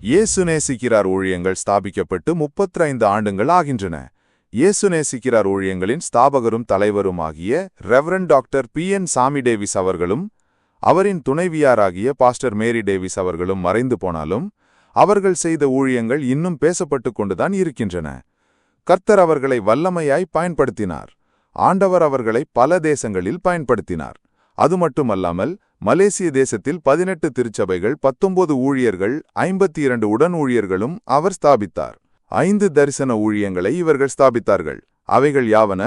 இயேசு நேசிக்கிறார் ஊழியங்கள் ஸ்தாபிக்கப்பட்டு 35 ஆண்டுகள் ஆகின்றன. இயேசு நேசிக்கிறார் ஊழியங்களின் ஸ்தாபகரும் தலைவருமாகிய ரெவரண்ட் டாக்டர் P.N. சாமி டேவிஸ் அவர்களும் அவரின் துணைவியாராகிய பாஸ்டர் மேரி டேவிஸ் அவர்களும் மறைந்து போனாலும் அவர்கள் செய்த ஊழியங்கள் இன்னும் பேசப்பட்டு கொண்டுதான் இருக்கின்றன. கர்த்தர் அவர்களை வல்லமையாய் பயன்படுத்தினார். ஆண்டவர் அவர்களை பல தேசங்களில் பயன்படுத்தினார். அது மட்டுமல்லாமல் மலேசிய தேசத்தில் 18 திருச்சபைகள், 19 ஊழியர்கள், 52 உடன் ஊழியர்களும் அவர் ஸ்தாபித்தார். 5 தரிசன ஊழியங்களை இவர்கள் ஸ்தாபித்தார்கள். அவைகள் யாவன?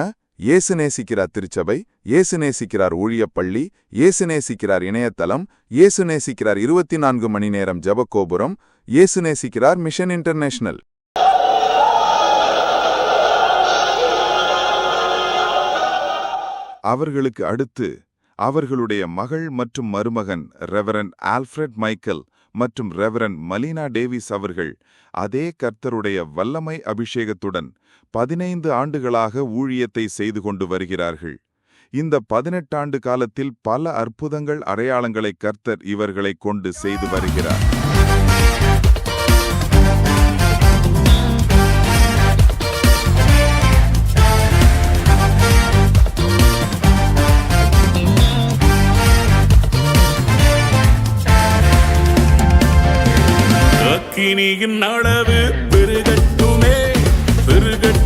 இயேசு நேசிக்கிறார் திருச்சபை, இயேசு நேசிக்கிறார் ஊழியப்பள்ளி, இயேசு நேசிக்கிறார் இணையதளம், இயேசு நேசிக்கிறார் 24 மணி நேரம் ஜெபகோபுரம், இயேசு நேசிக்கிறார் மிஷன் இன்டர்நேஷனல். அவர்களுக்கு அடுத்து அவர்களுடைய மகள் மற்றும் மருமகன் ரெவரண்ட் ஆல்ஃபிரட் மைக்கேல் மற்றும் ரெவரண்ட் மலீனா டேவிஸ் அவர்கள் அதே கர்த்தருடைய வல்லமை அபிஷேகத்துடன் 15 ஆண்டுகளாக ஊழியத்தை செய்து கொண்டு வருகிறார்கள். இந்த 18 ஆண்டு காலத்தில் பல அற்புதங்கள், அடையாளங்களை கர்த்தர் இவர்களை கொண்டு செய்து வருகிறார். அக்கினியின் அளவு பெருகட்டுமே, பெருகட்டுமே.